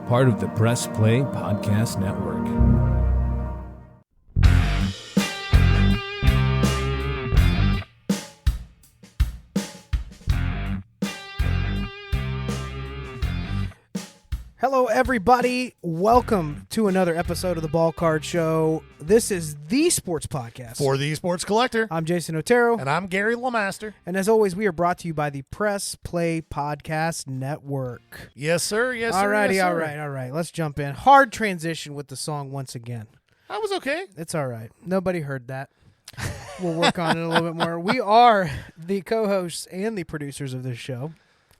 part of the Press Play Podcast Network. Hello, everybody. Welcome to another episode of the Ball Card Show. This is the sports podcast For the Sports Collector. I'm Jason Otero. And I'm Gary LeMaster. And as always, we are brought to you by the Press Play Podcast Network. Yes, sir. Yes, sir. Alrighty, yes, sir. all right. Let's jump in. Hard transition with the song once again. That was okay. It's all right. Nobody heard that. We'll work on it a little bit more. We are the co-hosts and the producers of this show,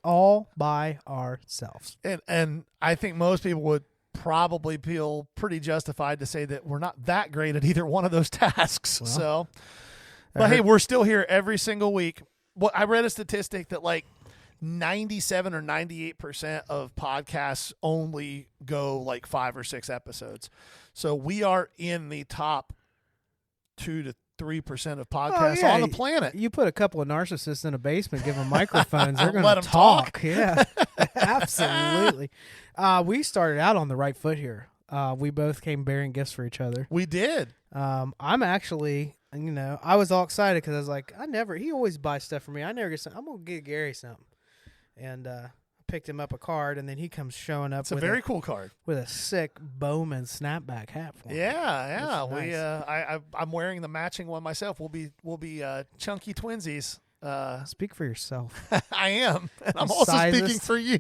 all by ourselves. And I think most people would probably feel pretty justified to say that we're not that great at either one of those tasks. Well, But hey, we're still here every single week. Well, I read a statistic that like 97 or 98% of podcasts only go like 5 or 6 episodes. So we are in the top 2 to 3% of podcasts on the planet. You put a couple of narcissists in a basement, give them microphones, they're going Let to 'em talk. Yeah, absolutely. We started out on the right foot here. We both came bearing gifts for each other. We did. I'm actually, I was all excited because I was like, he always buys stuff for me. I never get something. I'm going to get Gary something. And picked him up a card, and then he comes showing up It's a very cool card. with a sick Bowman snapback hat for me. Yeah. Nice. I'm wearing the matching one myself. We'll be chunky twinsies. Speak for yourself. I am, and I'm also Sizest. speaking for you.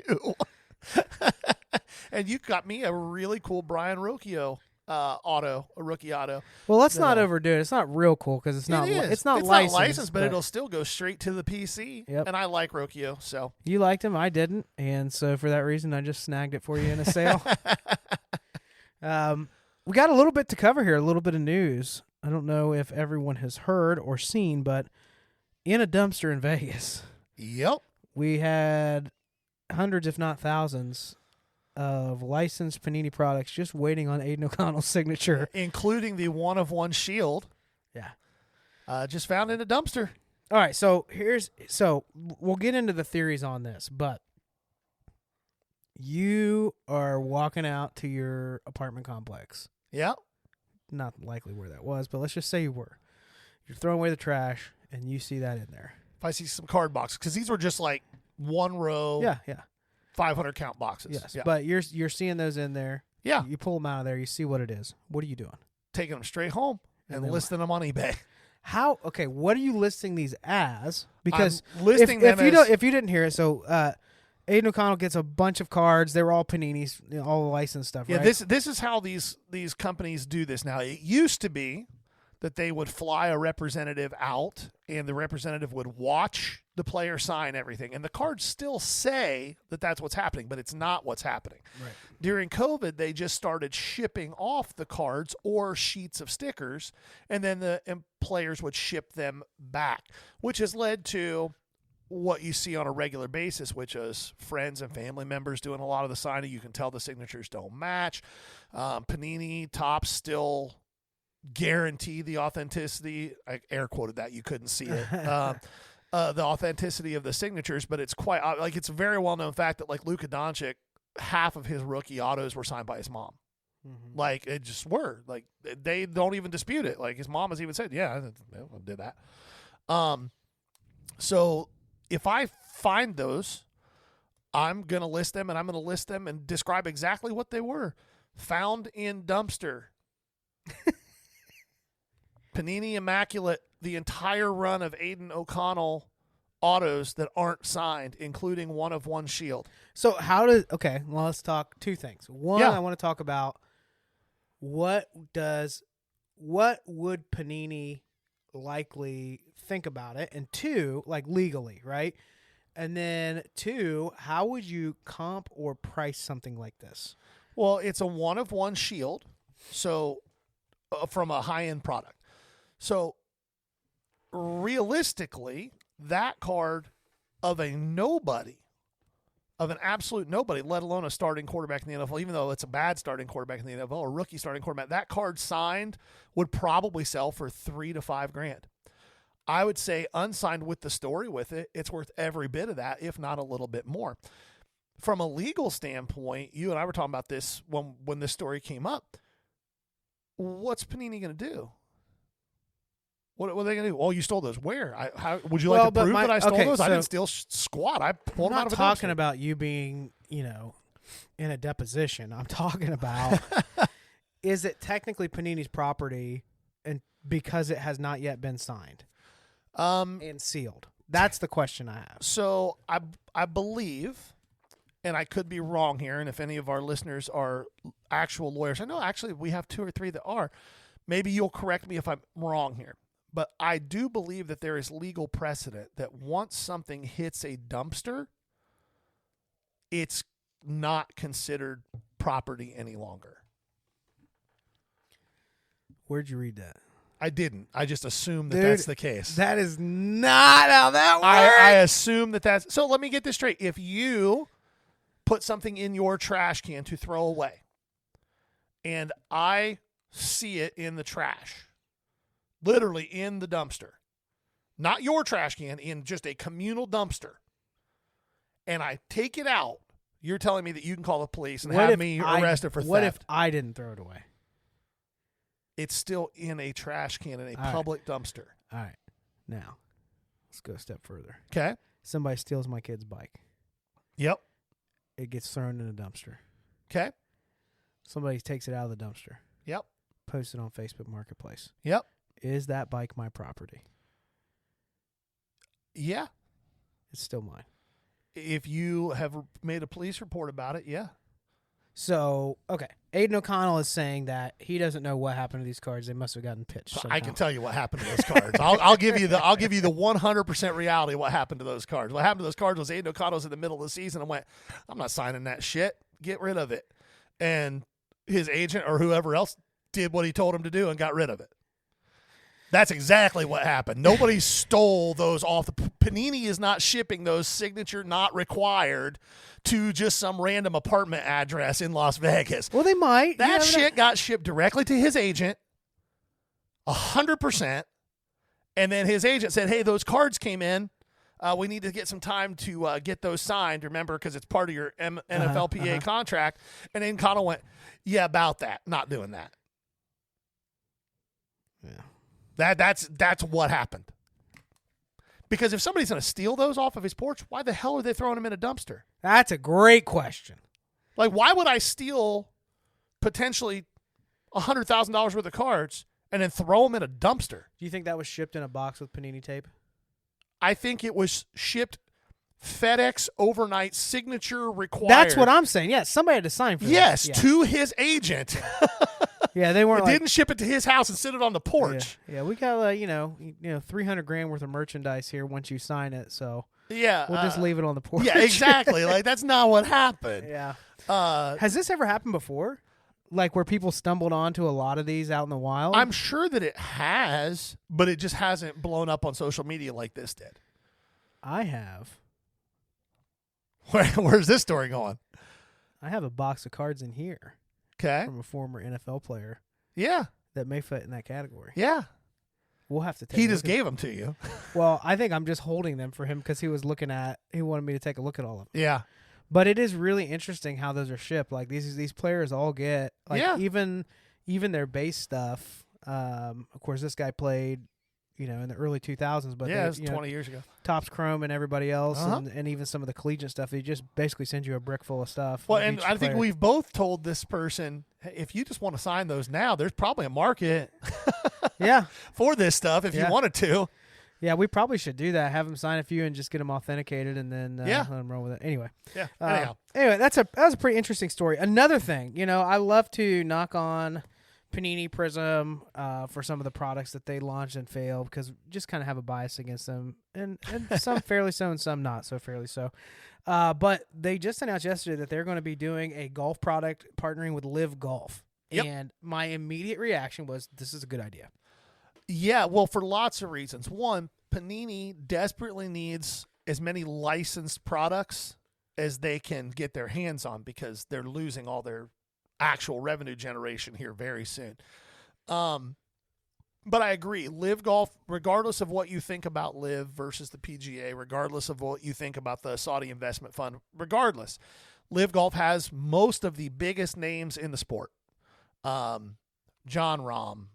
And you got me a really cool Brian Rocchio a rookie auto. Well, let's not overdo it. It's not real cool because it's not. It's not licensed, but it'll still go straight to the PC. Yep. And I like Rocchio, so you liked him. I didn't, and so for that reason, I just snagged it for you in a sale. We got a little bit to cover here. A little bit of news. I don't know if everyone has heard or seen, but in a dumpster in Vegas, Yep. we had hundreds, if not thousands, of licensed Panini products just waiting on Aidan O'Connell's signature, Including the one-of-one shield. Yeah. Just found in a dumpster. All right, so we'll get into the theories on this, but you are walking out to your apartment complex. Yeah. Not likely where that was, but let's just say you were. You're throwing away the trash, and you see that in there. If I see some card boxes, because these were just like one row. Yeah. 500 count boxes. Yes, Yeah. but you're seeing those in there. Yeah. You pull them out of there. You see what it is. What are you doing? Taking them straight home and then listing them on eBay. How? Okay, what are you listing these as? Because I'm listing them if you didn't hear it, so Aidan O'Connell gets a bunch of cards. They were all Paninis, all the licensed stuff. Yeah, right? this is how these companies do this now. It used to be that they would fly a representative out, and the representative would watch the player sign everything. And the cards still say that that's what's happening, but it's not what's happening. Right. During COVID, they just started shipping off the cards or sheets of stickers, and then the players would ship them back, which has led to what you see on a regular basis, which is friends and family members doing a lot of the signing. You can tell the signatures don't match. Panini Topps still guarantee the authenticity. I air quoted that. You couldn't see it. The authenticity of the signatures, but it's quite like it's a very well known fact that like Luka Doncic, half of his rookie autos were signed by his mom. Mm-hmm. Like it just were. Like they don't even dispute it. Like his mom has even said, "Yeah, I did that." So if I find those, I'm gonna list them, and I'm gonna list them and describe exactly what they were. Found in dumpster. Panini Immaculate, the entire run of Aidan O'Connell autos that aren't signed, including one-of-one shield. So let's talk two things. One, I want to talk about what would Panini likely think about it, and two, like legally, right? And then two, how would you comp or price something like this? Well, it's a one-of-one shield, so from a high-end product. So realistically, that card of a nobody, of an absolute nobody, let alone a starting quarterback in the NFL, even though it's a bad starting quarterback in the NFL or rookie starting quarterback, that card signed would probably sell for $3,000 to $5,000. I would say unsigned with the story with it, it's worth every bit of that, if not a little bit more. from a legal standpoint, you and I were talking about this when this story came up. What's Panini going to do? What are they going to do? Oh, you stole those. Where? How would you like to prove that I stole those? I didn't steal squat. I pulled them out of a dumpster. I'm not talking about you being, in a deposition. I'm talking about is it technically Panini's property and because it has not yet been signed and sealed? That's the question I have. So I believe, and I could be wrong here, and if any of our listeners are actual lawyers, I know actually we have 2 or 3 that are. Maybe you'll correct me if I'm wrong here. But I do believe that there is legal precedent that once something hits a dumpster, it's not considered property any longer. Where'd you read that? I didn't. I just assumed that that's the case. That is not how that works. I assume that's... So let me get this straight. If you put something in your trash can to throw away, and I see it in the trash, literally in the dumpster, not your trash can, in just a communal dumpster, and I take it out, you're telling me that you can call the police and have me arrested for theft. What if I didn't throw it away? It's still in a trash can in a public dumpster. All right. Now, let's go a step further. Okay. Somebody steals my kid's bike. Yep. It gets thrown in a dumpster. Okay. Somebody takes it out of the dumpster. Yep. Posts it on Facebook Marketplace. Yep. Is that bike my property? Yeah. It's still mine. If you have made a police report about it, yeah. So, okay. Aidan O'Connell is saying that he doesn't know what happened to these cards. They must have gotten pitched somehow. I can tell you what happened to those cards. I'll give you the 100% reality of what happened to those cards. What happened to those cards was Aidan O'Connell was in the middle of the season and went, I'm not signing that shit. Get rid of it. And his agent or whoever else did what he told him to do and got rid of it. That's exactly what happened. Nobody stole those off. Panini is not shipping those signature not required to just some random apartment address in Las Vegas. Well, they might. That shit got shipped directly to his agent, 100%. And then his agent said, hey, those cards came in. We need to get some time to get those signed, remember, because it's part of your NFLPA contract. And then Connell went, yeah, about that. Not doing that. Yeah. That's what happened. Because if somebody's going to steal those off of his porch, why the hell are they throwing them in a dumpster? That's a great question. Like, why would I steal potentially $100,000 worth of cards and then throw them in a dumpster? Do you think that was shipped in a box with Panini tape? I think it was shipped FedEx overnight, signature required. That's what I'm saying. Yes, somebody had to sign for that. Yes, to his agent. Yeah, they weren't. Didn't ship it to his house and sit it on the porch. Yeah, we got $300,000 worth of merchandise here once you sign it. So yeah, we'll just leave it on the porch. Yeah, exactly. Like that's not what happened. Yeah. Has this ever happened before? Like where people stumbled onto a lot of these out in the wild? I'm sure that it has, but it just hasn't blown up on social media like this did. I have. Where's this story going? I have a box of cards in here. Okay. From a former NFL player. Yeah. That may fit in that category. Yeah. We'll have to take He just gave them to you. Well, I think I'm just holding them for him because he wanted me to take a look at all of them. Yeah. But it is really interesting how those are shipped. Like these players all get even their base stuff. Of course, this guy played, in the early 2000s. But yeah, it was 20 years ago. Topps Chrome and everybody else, and even some of the collegiate stuff. They just basically send you a brick full of stuff. Well, and I think we've both told this person, hey, if you just want to sign those now, there's probably a market. Yeah. For this stuff, if you wanted to. Yeah, we probably should do that. Have them sign a few and just get them authenticated, and then let them roll with it. Anyway. Yeah. Anyway, that was a pretty interesting story. Another thing, I love to knock on Panini Prizm for some of the products that they launched and failed because just kind of have a bias against them, and some fairly so and some not so fairly so. But they just announced yesterday that they're going to be doing a golf product partnering with Live Golf. Yep. And my immediate reaction was, this is a good idea. Yeah, well, for lots of reasons. One, Panini desperately needs as many licensed products as they can get their hands on because they're losing all their actual revenue generation here very soon. But I agree. Live Golf, regardless of what you think about Live versus the PGA, regardless of what you think about the Saudi investment fund, regardless, Live Golf has most of the biggest names in the sport. John Rahm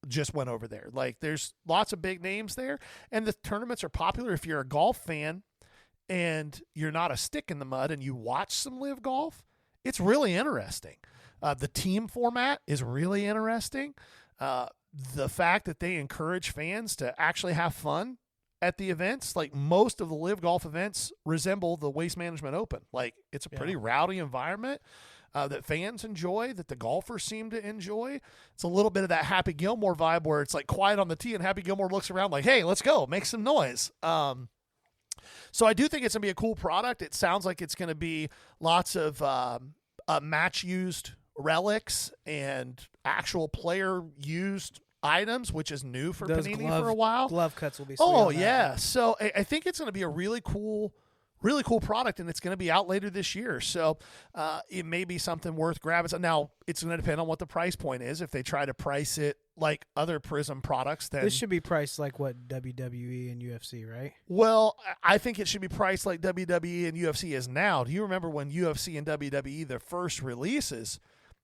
just went over there. Like, there's lots of big names there, and the tournaments are popular. If you're a golf fan and you're not a stick in the mud and you watch some Live Golf, it's really interesting. The team format is really interesting. The fact that they encourage fans to actually have fun at the events, like most of the Live Golf events resemble the Waste Management Open. Like, it's a pretty rowdy environment that fans enjoy, that the golfers seem to enjoy. It's a little bit of that Happy Gilmore vibe where it's like quiet on the tee and Happy Gilmore looks around like, hey, let's go, make some noise. So I do think it's going to be a cool product. It sounds like it's going to be lots of match-used relics and actual player-used items, which is new for Panini for a while. Glove cuts will be sweet. Oh, yeah. So I think it's going to be a really cool product, and it's going to be out later this year. So it may be something worth grabbing. Now, it's going to depend on what the price point is. If they try to price it like other Prizm products, then this should be priced like what WWE and UFC, right? Well, I think it should be priced like WWE and UFC is now. Do you remember when UFC and WWE, their first releases,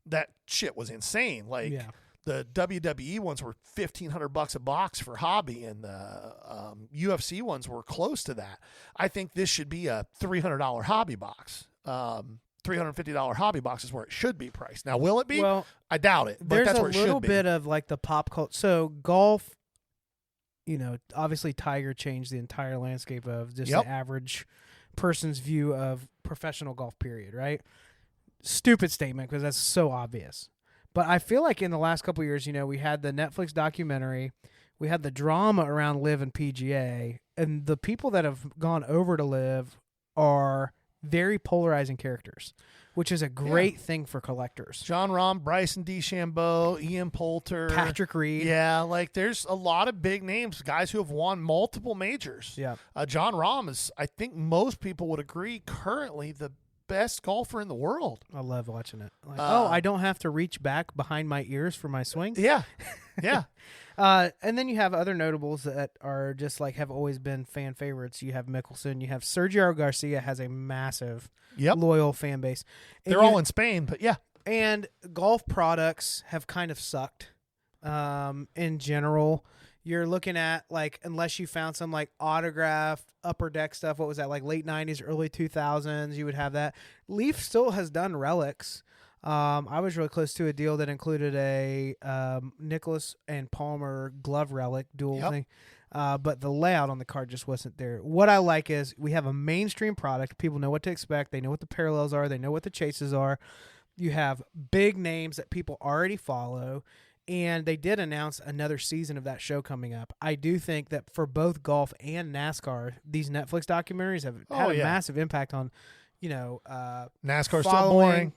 that shit was insane? Like, the WWE ones were $1,500 a box for hobby, and the UFC ones were close to that. I think this should be a $300 hobby box. $350 hobby box is where it should be priced. Now, will it be? Well, I doubt it, but that's where it should be. There's a little bit of like the pop culture. So golf, obviously Tiger changed the entire landscape of just the average person's view of professional golf, period, right? Stupid statement because that's so obvious. But I feel like in the last couple of years, we had the Netflix documentary, we had the drama around Live and PGA, and the people that have gone over to Live are very polarizing characters, which is a great thing for collectors. John Rahm, Bryson DeChambeau, Ian Poulter, Patrick Reed. Yeah, like there's a lot of big names, guys who have won multiple majors. Yeah. John Rahm is, I think most people would agree, currently the best golfer in the world. I love watching it. Like, I don't have to reach back behind my ears for my swing. Yeah. Yeah. And then you have other notables that are just like have always been fan favorites. You have Mickelson. You have Sergio Garcia has a massive, loyal fan base. And they're all in Spain, but yeah. And golf products have kind of sucked in general. You're looking at, like, unless you found some, like, autographed upper deck stuff, what was that, like, late 90s, early 2000s, you would have that. Leaf still has done relics. I was really close to a deal that included a Nicholas and Palmer glove relic dual thing. But the layout on the card just wasn't there. What I like is we have a mainstream product. People know what to expect. They know what the parallels are. They know what the chases are. You have big names that people already follow. And they did announce another season of that show coming up. I do think that for both golf and NASCAR, these Netflix documentaries have had a massive impact on, NASCAR's so boring.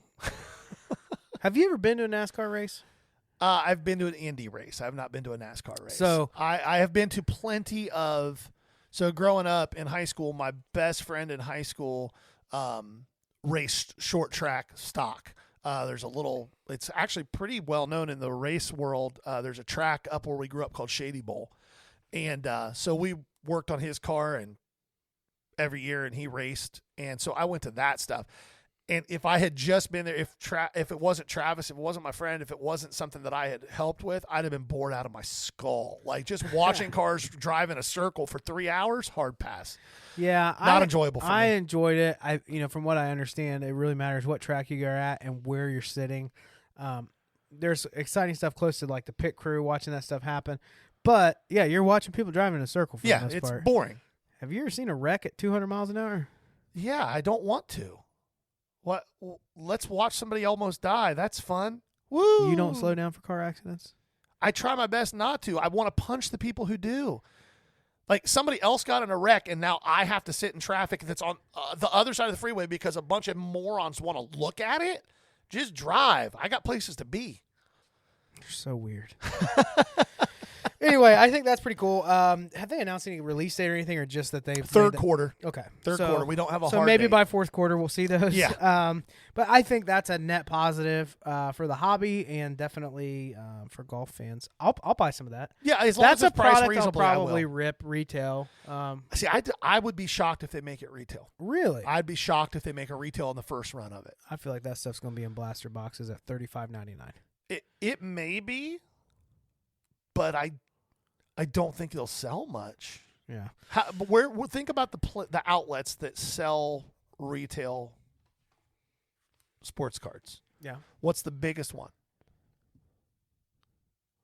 Have you ever been to a NASCAR race? I've been to an Indy race. I have not been to a NASCAR race. So I have been to plenty of. So growing up in high school, my best friend in high school raced short track stock. It's actually pretty well known in the race world. There's a track up where we grew up called Shady Bowl. And so we worked on his car and every year, and he raced. And so I went to that stuff. And if I had just been there, if it wasn't Travis, if it wasn't my friend, if it wasn't something that I had helped with, I'd have been bored out of my skull. Like just watching cars drive in a circle for 3 hours, hard pass. Yeah, not enjoyable for me. I enjoyed it. From what I understand, it really matters what track you are at and where you're sitting. There's exciting stuff close to like the pit crew, watching that stuff happen. But yeah, you're watching people driving in a circle for the most part. It's boring. Have you ever seen a wreck at 200 miles an hour? Yeah, I don't want to. What? Let's watch somebody almost die. That's fun. Woo! You don't slow down for car accidents? I try my best not to. I want to punch the people who do. Like somebody else got in a wreck, and now I have to sit in traffic that's on the other side of the freeway because a bunch of morons want to look at it. Just drive. I got places to be. You're so weird. Anyway, I think that's pretty cool. Have they announced any release date or anything, or just that they've Third quarter. Okay, Third quarter. We don't have a so hard maybe date. by fourth quarter we'll see those. Yeah. But I think that's a net positive for the hobby and definitely for golf fans. I'll buy some of that. Yeah, as long That's as a it's priced product I'll reasonably, I probably will. rip retail. See, I would be shocked if they make it retail. Really, I'd be shocked if they make a retail in the first run of it. I feel like that stuff's gonna be in blaster boxes at $35.99. It may be, but I don't think they'll sell much. Yeah. But think about the outlets that sell retail sports cards. Yeah. What's the biggest one?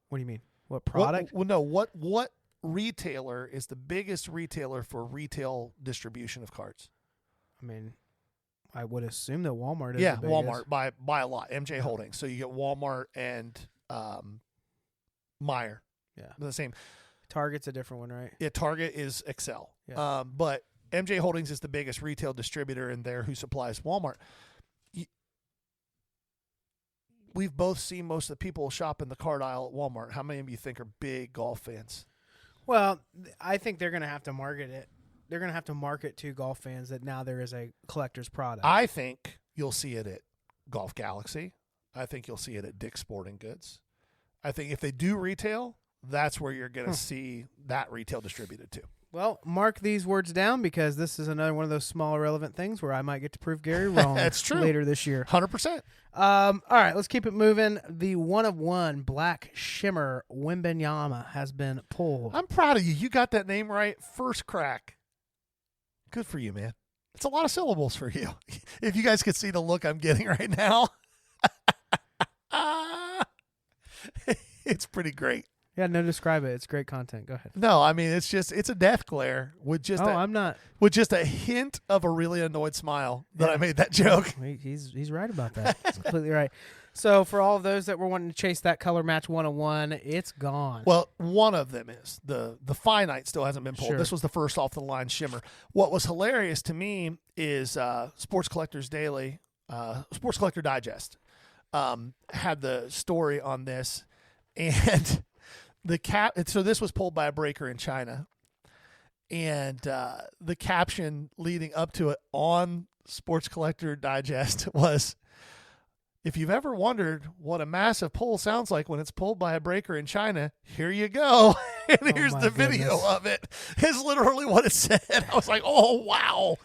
What do you mean? What product? What retailer is the biggest retailer for retail distribution of cards? I mean, I would assume that Walmart is Yeah, the biggest. Walmart by a lot. MJ Holdings. So you get Walmart and Meijer. Yeah. The same. Target's a different one, right? Yeah, Target is Excel. Yeah. But MJ Holdings is the biggest retail distributor in there who supplies Walmart. We've both seen most of the people shop in the card aisle at Walmart. How many of you think are big golf fans? Well, I think they're going to have to market it. They're going to have to market to golf fans that now there is a collector's product. I think you'll see it at Golf Galaxy. I think you'll see it at Dick's Sporting Goods. I think if they do retail, that's where you're going to see that retail distributed to. Well, mark these words down because this is another one of those small irrelevant things where I might get to prove Gary wrong. That's true. Later this year. 100%. All right, let's keep it moving. The 1-of-1 Black Shimmer Wimbenyama has been pulled. I'm proud of you. You got that name right first crack. Good for you, man. It's a lot of syllables for you. If you guys could see the look I'm getting right now. It's pretty great. Yeah, no, describe it. It's great content. Go ahead. No, I mean it's a death glare with just I'm not. with just a hint of a really annoyed smile that I made that joke. He's right about that. He's completely right. So for all of those that were wanting to chase that color match 101, it's gone. Well, one of them is the finite still hasn't been pulled. Sure. This was the first off the line shimmer. What was hilarious to me is Sports Collectors Daily, Sports Collector Digest had the story on this, and so this was pulled by a breaker in China, and the caption leading up to it on Sports Collector Digest was, "If you've ever wondered what a massive pull sounds like when it's pulled by a breaker in China, here you go." And here's the video of it. It's literally what it said. I was like, "Oh wow,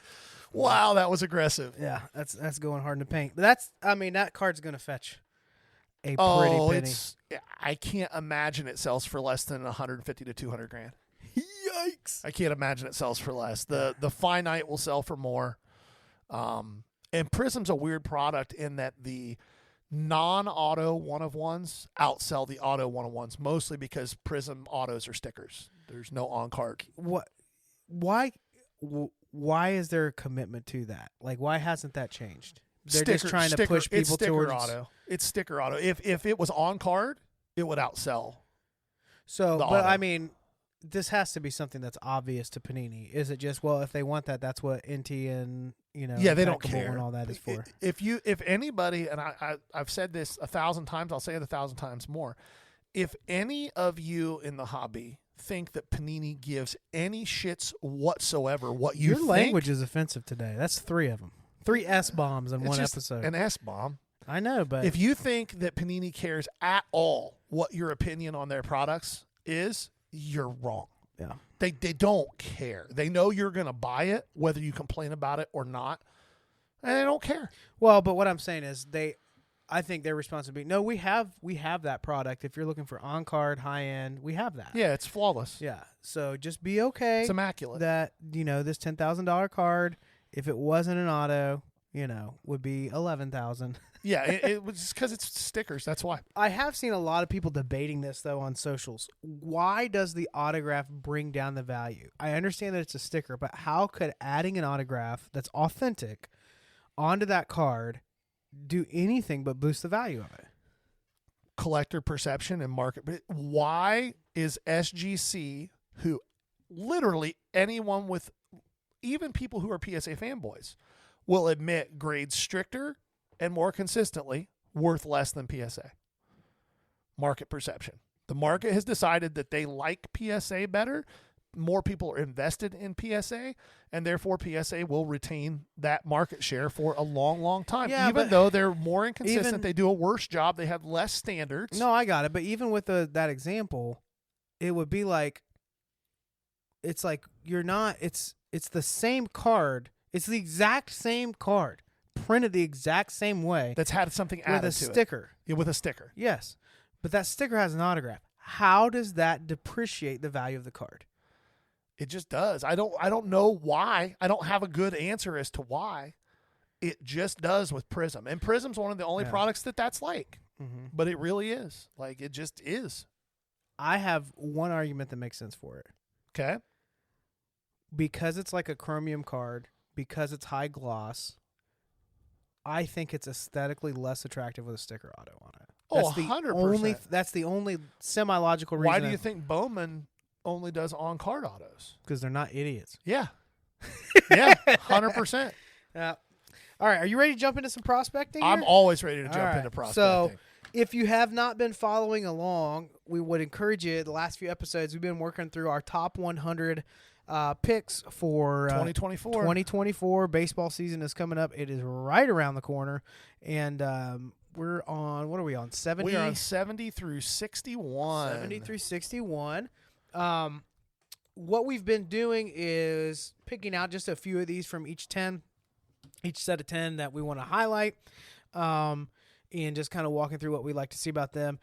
wow, that was aggressive." Yeah, that's going hard in the paint. But that card's going to fetch a pretty penny. I can't imagine it sells for less than 150 to 200 grand. Yikes! I can't imagine it sells for less. The finite will sell for more. And Prizm's a weird product in that the non-auto one-of-ones outsell the auto one-of-ones, mostly because Prizm autos are stickers. There's no on-card. Why is there a commitment to that? Like, why hasn't that changed? They're just trying to push people towards auto. It's sticker auto. If it was on card, it would outsell. So, but auto. I mean, this has to be something that's obvious to Panini. Is it just, well, if they want that, that's what NT and they don't care and all that is for. If anybody, and I've said this 1,000 times, I'll say it 1,000 times more. If any of you in the hobby think that Panini gives any shits whatsoever, Your language is offensive today. That's 3 of them. 3 S-bombs in one episode. An S-bomb. I know, but if you think that Panini cares at all what your opinion on their products is, you're wrong. Yeah. They don't care. They know you're going to buy it, whether you complain about it or not, and they don't care. Well, but what I'm saying is I think their responsibility. No, we have that product. If you're looking for on-card, high-end, we have that. Yeah, it's flawless. Yeah. So just be okay. It's immaculate. That, this $10,000 card, if it wasn't an auto, would be $11,000. Yeah, it was because it's stickers. That's why. I have seen a lot of people debating this, though, on socials. Why does the autograph bring down the value? I understand that it's a sticker, but how could adding an autograph that's authentic onto that card do anything but boost the value of it? Collector perception and market. Why is SGC, who literally anyone with, even people who are PSA fanboys, will admit grades stricter and more consistently worth less than PSA? Market perception. The market has decided that they like PSA better. More people are invested in PSA, and therefore PSA will retain that market share for a long, long time. Yeah, even though they're more inconsistent, they do a worse job. They have less standards. No, I got it. But even with that example, it would be like, it's like you're not. It's the same card. It's the exact same card, printed the exact same way. That's had something added with a to it. sticker. Yeah, with a sticker. Yes, but that sticker has an autograph. How does that depreciate the value of the card? It just does. I don't know why. I don't have a good answer as to why. It just does with Prizm. And Prizm's one of the only products that's like. Mm-hmm. But it really is. Like, it just is. I have one argument that makes sense for it. Okay. Because it's like a chromium card, because it's high gloss, I think it's aesthetically less attractive with a sticker auto on it. That's 100%. That's the only semi-logical reason. Why do you think Bowman only does on-card autos? Because they're not idiots. Yeah. Yeah, 100%. Yeah. All right, are you ready to jump into some prospecting I'm here? always ready to jump into prospecting. So, if you have not been following along, we would encourage you. The last few episodes, we've been working through our top 100 picks for 2024. 2024 baseball season is coming up. It is right around the corner, and we're on. What are we on? 70. We are on 70 through 61. 70 through 61. What we've been doing is picking out just a few of these from each set of 10 that we want to highlight, and just kind of walking through what we like to see about them.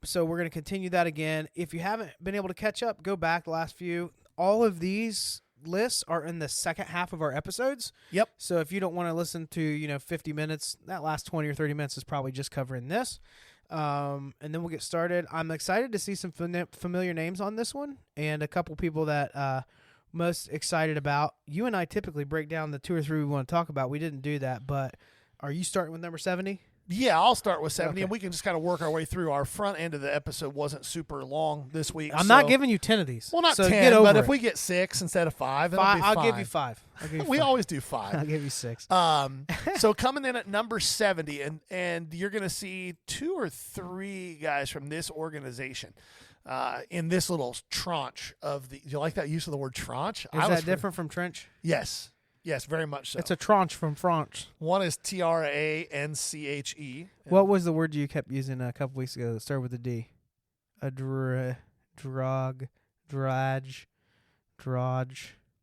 So we're going to continue that again. If you haven't been able to catch up, go back the last few. All of these lists are in the second half of our episodes. Yep. So if you don't want to listen to 50 minutes, that last 20 or 30 minutes is probably just covering this. And then we'll get started. I'm excited to see some familiar names on this one, and a couple people that most excited about. You and I typically break down the 2 or 3 we want to talk about. We didn't do that, but are you starting with number 70? Yeah, I'll start with 70, Okay. and we can just kind of work our way through. Our front end of the episode wasn't super long this week. I'm not giving you 10 of these. Well, not so 10, get over but it. if we get 6 instead of 5, that'll be fine. I'll give you 5. We always do 5. I'll give you 6. So coming in at number 70, and you're going to see 2 or 3 guys from this organization in this little tranche of the. Do you like that use of the word tranche? Is that different from trench? Yes. Yes, very much so. It's a tranche from France. One is TRANCHE. What was the word you kept using a couple weeks ago that started with a D? A drage.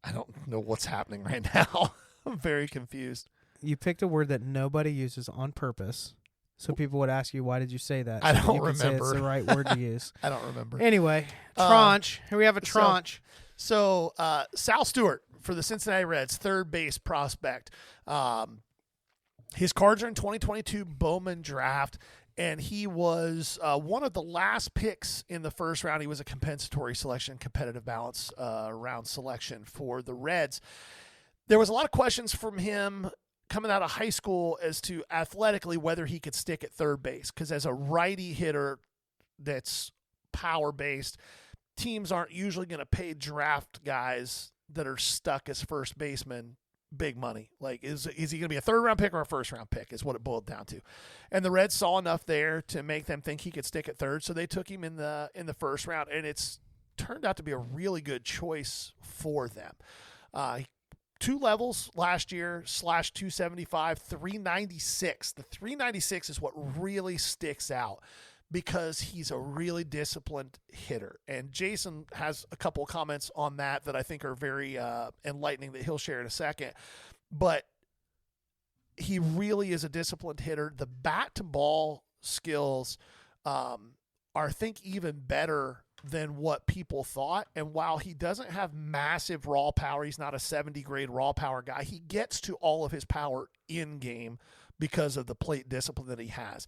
I don't know what's happening right now. I'm very confused. You picked a word that nobody uses on purpose, so people would ask you, why did you say that? I So don't you could say remember. it's the right word to use. I don't remember. Anyway, tranche. Here we have a tranche. So Sal Stewart for the Cincinnati Reds, third base prospect. His cards are in 2022 Bowman draft, and he was one of the last picks in the first round. He was a compensatory selection, competitive balance round selection for the Reds. There was a lot of questions from him coming out of high school as to athletically whether he could stick at third base, because as a righty hitter that's power-based, teams aren't usually going to pay draft guys that are stuck as first baseman big money. Like, is he going to be a third-round pick or a first-round pick is what it boiled down to. And the Reds saw enough there to make them think he could stick at third, so they took him in the first round, and it's turned out to be a really good choice for them. 2 levels last year, /275, 396. The 396 is what really sticks out because he's a really disciplined hitter. And Jason has a couple of comments on that I think are very enlightening that he'll share in a second. But he really is a disciplined hitter. The bat-to-ball skills are, I think, even better than what people thought. And while he doesn't have massive raw power, he's not a 70-grade raw power guy, he gets to all of his power in-game because of the plate discipline that he has.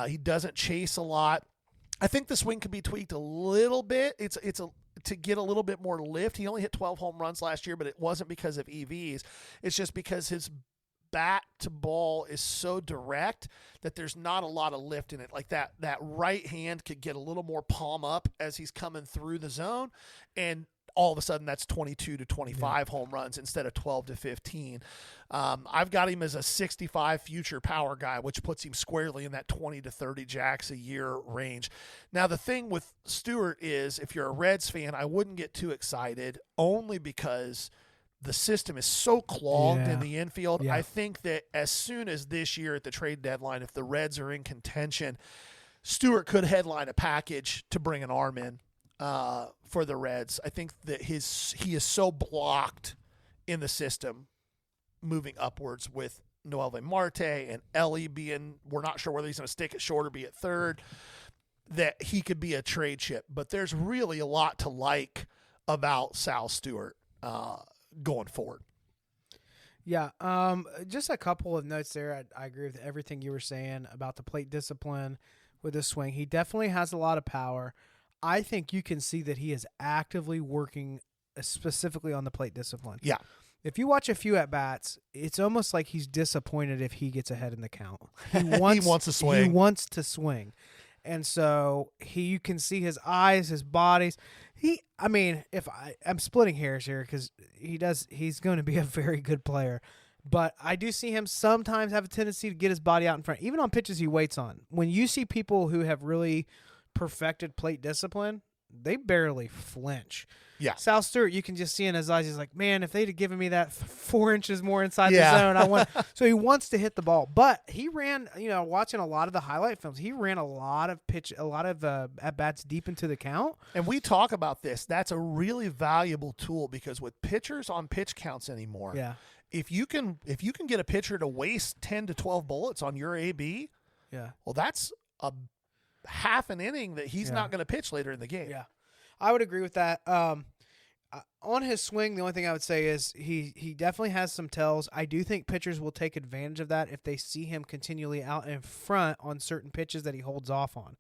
He doesn't chase a lot. I think the swing could be tweaked a little bit. It's to get a little bit more lift. He only hit 12 home runs last year, but it wasn't because of EVs. It's just because his bat to ball is so direct that there's not a lot of lift in it. Like that right hand could get a little more palm up as he's coming through the zone. And all of a sudden that's 22 to 25 home runs instead of 12 to 15. I've got him as a 65 future power guy, which puts him squarely in that 20 to 30 jacks a year range. Now, the thing with Stewart is, if you're a Reds fan, I wouldn't get too excited, only because the system is so clogged in the infield. Yeah. I think that as soon as this year at the trade deadline, if the Reds are in contention, Stewart could headline a package to bring an arm in for the Reds. I think that he is so blocked in the system moving upwards with Noelvi Marte and Ellie being, we're not sure whether he's going to stick at short or be at third, that he could be a trade chip. But there's really a lot to like about Sal Stewart going forward. Yeah, just a couple of notes there. I agree with everything you were saying about the plate discipline with his swing. He definitely has a lot of power. I think you can see that he is actively working specifically on the plate discipline. Yeah. If you watch a few at-bats, it's almost like he's disappointed if he gets ahead in the count. He wants to swing. He wants to swing. And so you can see his eyes, his bodies. I'm splitting hairs here because he's going to be a very good player. But I do see him sometimes have a tendency to get his body out in front, even on pitches he waits on. When you see people who have really perfected plate discipline, they barely flinch. Yeah. Sal Stewart, you can just see in his eyes, he's like, man, if they'd have given me that 4 inches more inside the zone, I want. So he wants to hit the ball. But he ran, watching a lot of the highlight films, he ran a lot of at-bats deep into the count. And we talk about this. That's a really valuable tool because with pitchers on pitch counts anymore, if you can get a pitcher to waste 10 to 12 bullets on your AB, well, that's a half an inning that he's not going to pitch later in the game. Yeah. I would agree with that. On his swing, the only thing I would say is he definitely has some tells. I do think pitchers will take advantage of that if they see him continually out in front on certain pitches that he holds off on.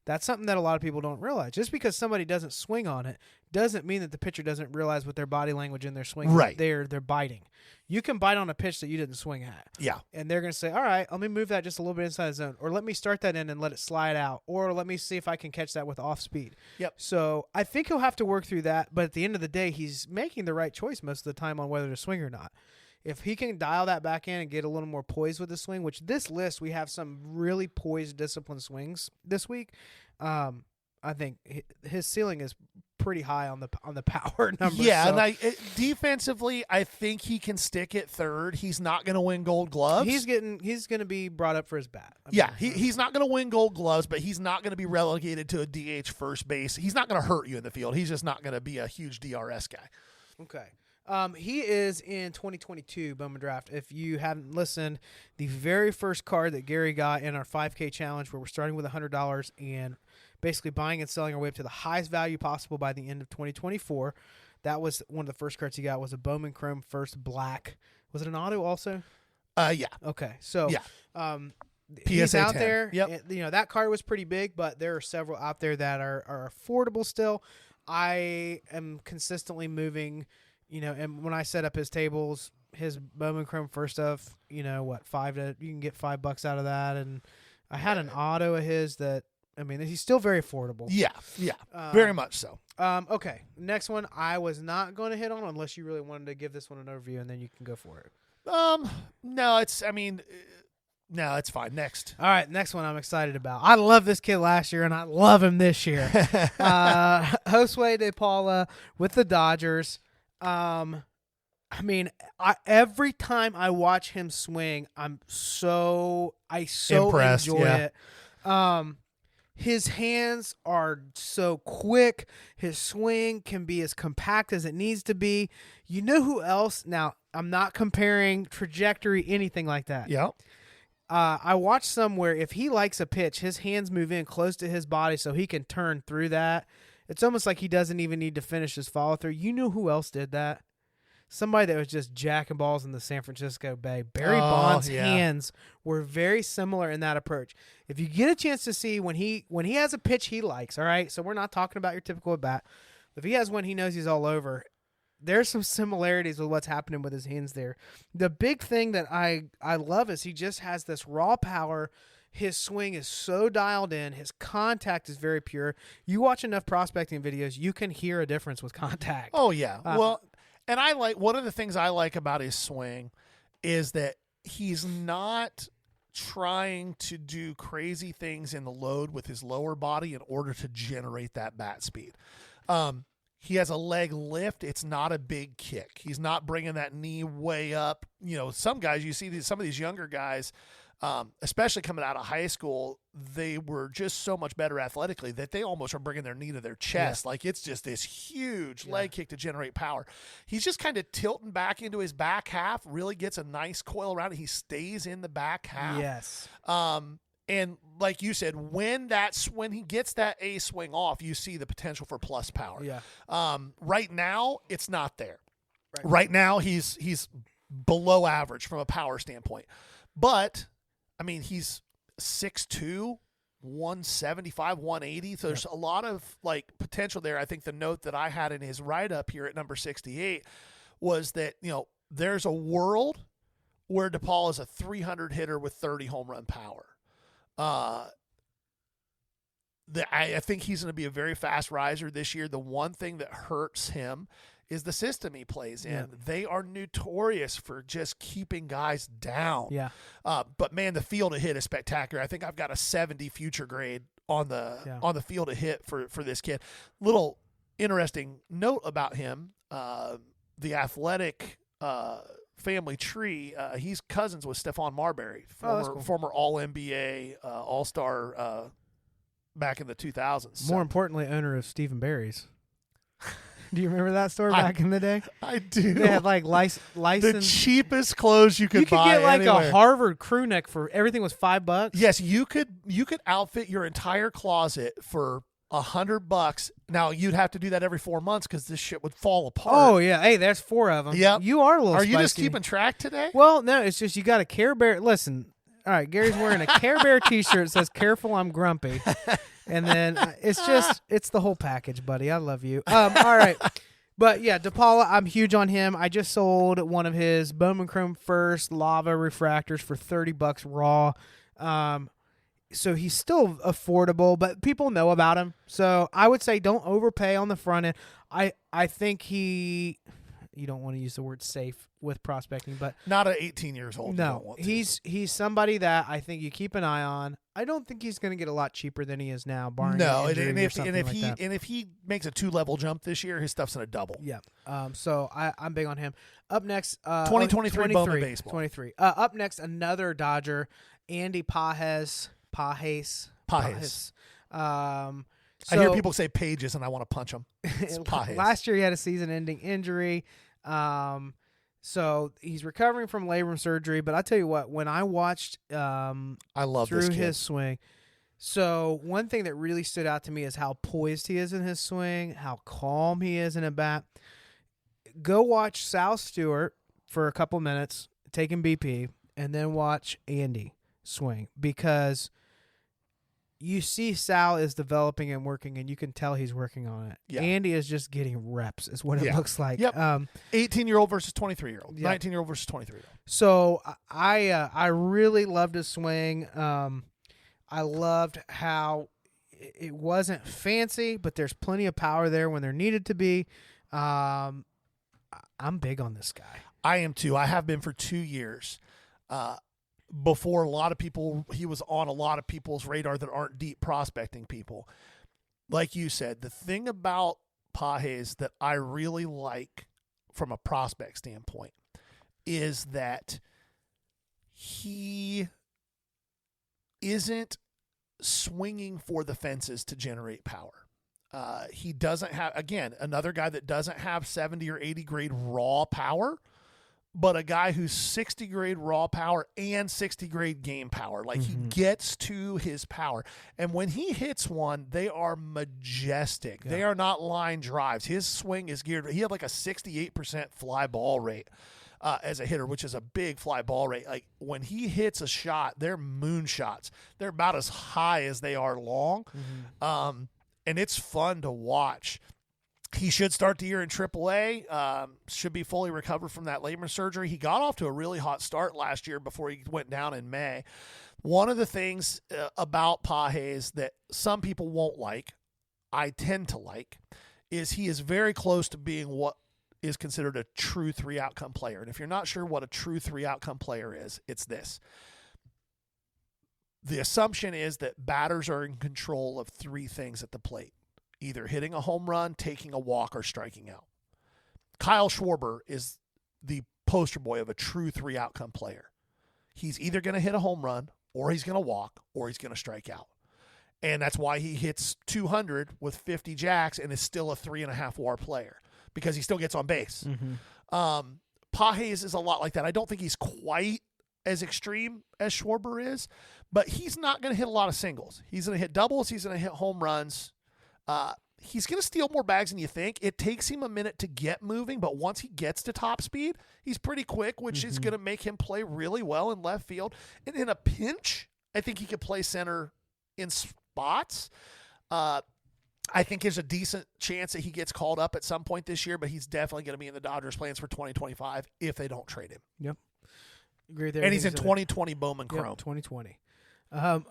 That's something that a lot of people don't realize. Just because somebody doesn't swing on it doesn't mean that the pitcher doesn't realize with their body language in their swing. Right. They're biting. You can bite on a pitch that you didn't swing at. Yeah. And they're going to say, all right, let me move that just a little bit inside the zone. Or let me start that in and let it slide out. Or let me see if I can catch that with off speed. Yep. So I think he'll have to work through that. But at the end of the day, he's making the right choice most of the time on whether to swing or not. If he can dial that back in and get a little more poised with the swing, which this list, we have some really poised, disciplined swings this week. I think his ceiling is pretty high on the power number. Yeah, so. and defensively, I think he can stick at third. He's not going to win Gold Gloves. He's going to be brought up for his bat. He's not going to win Gold Gloves, but he's not going to be relegated to a DH first base. He's not going to hurt you in the field. He's just not going to be a huge DRS guy. Okay. He is in 2022 Bowman Draft. If you haven't listened, the very first card that Gary got in our 5K challenge, where we're starting with $100 and basically buying and selling our way up to the highest value possible by the end of 2024, that was one of the first cards he got, was a Bowman Chrome First Black. Was it an auto also? Yeah. Okay. So, he's out 10. there. Yep. That card was pretty big, but there are several out there that are affordable still. I am consistently moving. And when I set up his tables, his Bowman Chrome First stuff, you can get $5 out of that. And I had an auto of his that, he's still very affordable. Yeah, very much so. Okay, next one I was not going to hit on unless you really wanted to give this one an overview, and then you can go for it. No, it's fine. Next. All right, next one I'm excited about. I love this kid last year, and I love him this year. Josue De Paula with the Dodgers. Every time I watch him swing, I so impressed, enjoy it. His hands are so quick. His swing can be as compact as it needs to be. You know who else? Now, I'm not comparing trajectory, anything like that. Yeah. I watched somewhere, if he likes a pitch, his hands move in close to his body so he can turn through that. It's almost like he doesn't even need to finish his follow-through. You know who else did that? Somebody that was just jacking balls in the San Francisco Bay. Barry Bonds' hands were very similar in that approach. If you get a chance to see when he has a pitch he likes, all right? So we're not talking about your typical at-bat. If he has one he knows he's all over, there's some similarities with what's happening with his hands there. The big thing that I love is he just has this raw power. His swing is so dialed in. His contact is very pure. You watch enough prospecting videos, you can hear a difference with contact. Oh, yeah. Well, and one of the things I like about his swing is that he's not trying to do crazy things in the load with his lower body in order to generate that bat speed. He has a leg lift. It's not a big kick. He's not bringing that knee way up. You know, some guys, you see some of these younger guys, especially coming out of high school, they were just so much better athletically that they almost are bringing their knee to their chest. Like it's just this huge leg kick to generate power. He's just kind of tilting back into his back half, really gets a nice coil around it. He stays in the back half. Yes. And like you said, when he gets that A swing off, you see the potential for plus power. Yeah. Right now, it's not there. Right now, he's below average from a power standpoint. But, I mean, he's 6'2", 175, 180. So there's a lot of like potential there. I think the note that I had in his write-up here at number 68 was that, you know, there's a world where DePaul is a 300 hitter with 30 home run power. I think he's going to be a very fast riser this year. The one thing that hurts him is the system he plays in. Yeah. They are notorious for just keeping guys down. Yeah. But man, the field to hit is spectacular. I think I've got a 70 future grade on the field to hit for this kid. Little interesting note about him. The athletic, family tree, he's cousins with Stephon Marbury, former All-NBA, All-Star back in the 2000s. More importantly, owner of Stephen Barry's. Do you remember that store back in the day? I do. They had like license. The cheapest clothes you could buy. You could get like anywhere. a Harvard crew neck for everything was $5. Yes, you could outfit your entire closet for $100. Now you'd have to do that every 4 months because this shit would fall apart. Oh yeah, hey, there's 4 of them. Yeah, you are a little. Are spicy. You just keeping track today? Well, no, it's just you got a Care Bear. Listen, all right, Gary's wearing a Care Bear T-shirt that says "Careful, I'm grumpy," and then it's the whole package, buddy. I love you. All right. But yeah, DePaul, I'm huge on him. I just sold one of his Bowman Chrome First Lava refractors for $30 raw. So he's still affordable, but people know about him. So I would say don't overpay on the front end. I think you don't want to use the word safe with prospecting, but not at 18 years old. No, he's somebody that I think you keep an eye on. I don't think he's going to get a lot cheaper than he is now, barring an injury and if he makes a 2-level jump this year, his stuff's in a double. Yeah. So I'm big on him. Up next, 2023 Bowman baseball. 23. Up next, another Dodger, Andy Pages. I hear people say Pages, and I want to punch them. Last year, he had a season-ending injury. So he's recovering from labrum surgery. But I tell you what, when I watched I love through this kid. his swing, so one thing that really stood out to me is how poised he is in his swing, how calm he is in a bat. Go watch Sal Stewart for a couple minutes, taking BP, and then watch Andy swing, because you see Sal is developing and working, and you can tell he's working on it. Yeah. Andy is just getting reps, is what it looks like. Yep. 18-year-old versus 23-year-old. Yeah. 19-year-old versus 23-year-old. So I really loved his swing. I loved how it wasn't fancy, but there's plenty of power there when there needed to be. I'm big on this guy. I am too. I have been for 2 years. Before he was on a lot of people's radar that aren't deep prospecting people. Like you said, the thing about Pages that I really like from a prospect standpoint is that he isn't swinging for the fences to generate power. He doesn't have, again, another guy that doesn't have 70 or 80 grade raw power, but a guy who's 60 grade raw power and 60 grade game power. Like he gets to his power. And when he hits one, they are majestic. Yeah. They are not line drives. His swing is geared. He had like a 68% fly ball rate as a hitter, which is a big fly ball rate. Like when he hits a shot, they're moon shots. They're about as high as they are long. And it's fun to watch. He should start the year in AAA. Should be fully recovered from that labrum surgery. He got off to a really hot start last year before he went down in May. One of the things about Pages that some people won't like, I tend to like, is he is very close to being what is considered a true 3-outcome player. And if you're not sure what a true 3-outcome player is, it's this. The assumption is that batters are in control of 3 things at the plate: either hitting a home run, taking a walk, or striking out. Kyle Schwarber is the poster boy of a true 3-outcome player. He's either going to hit a home run, or he's going to walk, or he's going to strike out. And that's why he hits 200 with 50 jacks and is still a 3.5 WAR player, because he still gets on base. Pages is a lot like that. I don't think he's quite as extreme as Schwarber is, but he's not going to hit a lot of singles. He's going to hit doubles. He's going to hit home runs. He's going to steal more bags than you think. It takes him a minute to get moving, but once he gets to top speed, he's pretty quick, which is going to make him play really well in left field. And in a pinch, I think he could play center in spots. I think there's a decent chance that he gets called up at some point this year, but he's definitely going to be in the Dodgers' plans for 2025 if they don't trade him. Yep. Agree there. And he's in 2020 Bowman Chrome. Yep, 2020.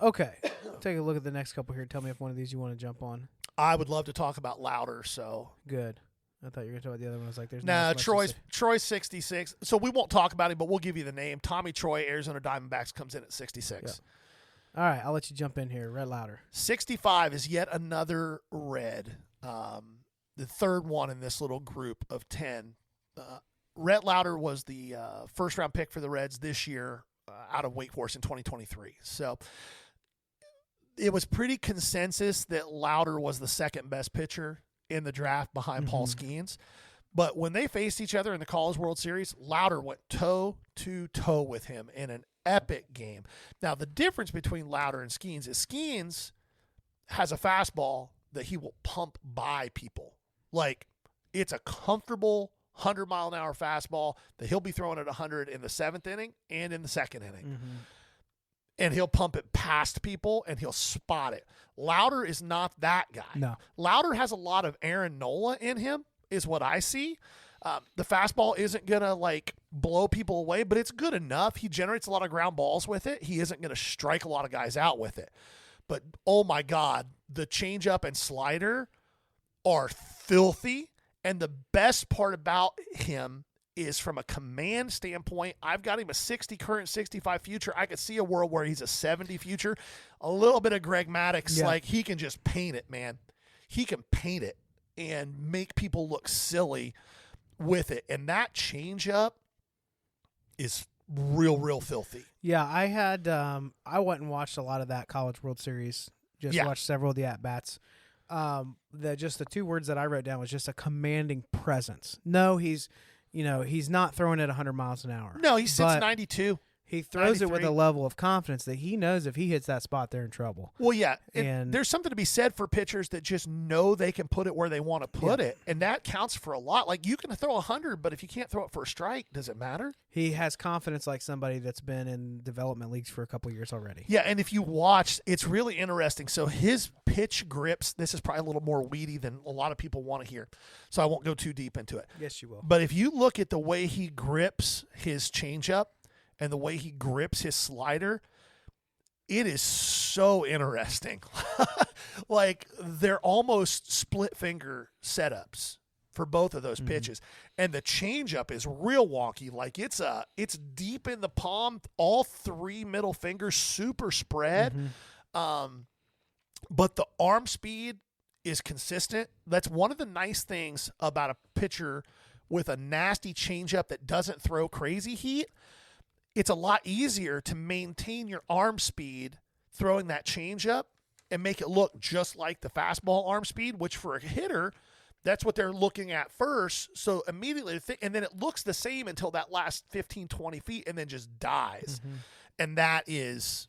Okay. Take a look at the next couple here. Tell me if one of these you want to jump on. I would love to talk about Louder, so. Good. I thought you were going to talk about the other one. I was like, there's no. Troy's 66. So we won't talk about him, but we'll give you the name. Tommy Troy, Arizona Diamondbacks, comes in at 66. Yep. All right, I'll let you jump in here. Red Louder. 65 is yet another red. The third one in this little group of 10. Rhett Louder was the first-round pick for the Reds this year out of Wake Forest in 2023. So it was pretty consensus that Louder was the second-best pitcher in the draft behind Paul Skeens. But when they faced each other in the College World Series, Louder went toe-to-toe with him in an epic game. Now, the difference between Louder and Skeens is Skeens has a fastball that he will pump by people. Like, it's a comfortable 100-mile-an-hour fastball that he'll be throwing at 100 in the 7th inning and in the 2nd inning. And he'll pump it past people, and he'll spot it. Louder is not that guy. No. Louder has a lot of Aaron Nola in him, is what I see. The fastball isn't going to, like, blow people away, but it's good enough. He generates a lot of ground balls with it. He isn't going to strike a lot of guys out with it. But, oh, my God, the changeup and slider are filthy. And the best part about him is from a command standpoint, I've got him a 60 current, 65 future. I could see a world where he's a 70 future. A little bit of Greg Maddux, like, he can just paint it, man. He can paint it and make people look silly with it. And that changeup is real filthy. Yeah, I had I went and watched a lot of that College World Series. Watched several of the at-bats. The 2 words that I wrote down was just a commanding presence. No, he's not throwing it 100 miles an hour. No, he sits 92. He throws 93. it with a level of confidence that he knows if he hits that spot, they're in trouble. Well, yeah. And there's something to be said for pitchers that just know they can put it where they want to put it. And that counts for a lot. Like, you can throw 100, but if you can't throw it for a strike, does it matter? He has confidence like somebody that's been in development leagues for a couple of years already. Yeah, and if you watch, it's really interesting. So his pitch grips, this is probably a little more weedy than a lot of people want to hear. So I won't go too deep into it. Yes, you will. But if you look at the way he grips his changeup, and the way he grips his slider, it is so interesting. Like, they're almost split finger setups for both of those pitches. And the changeup is real wonky. Like, it's deep in the palm, all 3 middle fingers, super spread. But the arm speed is consistent. That's one of the nice things about a pitcher with a nasty changeup that doesn't throw crazy heat. It's a lot easier to maintain your arm speed throwing that changeup and make it look just like the fastball arm speed, which for a hitter, that's what they're looking at first. So immediately, and then it looks the same until that last 15, 20 feet and then just dies. And that is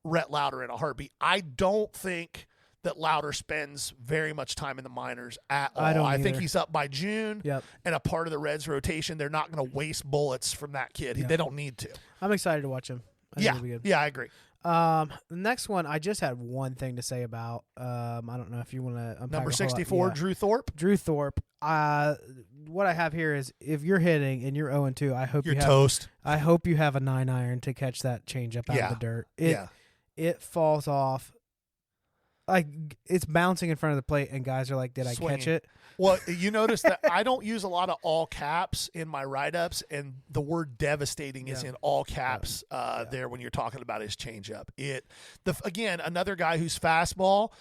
Rhett Louder in a heartbeat. I don't think that Louder spends very much time in the minors at all. I think he's up by June and a part of the Reds rotation. They're not going to waste bullets from that kid. They don't need to. I'm excited to watch him. I think it'll be good. Yeah, I agree. The next one, I just had one thing to say about. I don't know if you want to unpack Number a whole lot. 64, Yeah. Drew Thorpe. Drew Thorpe. What I have here is if you're hitting and you're 0-2, I hope You're you have. toast. I hope you have a 9-iron to catch that changeup out Yeah. of the dirt. Yeah. It falls off. Like it's bouncing in front of the plate, and guys are like, "Did I catch it?" Well, you notice that I don't use a lot of all caps in my write-ups, and the word devastating is in all caps there when you're talking about his changeup. Again, another guy whose fastball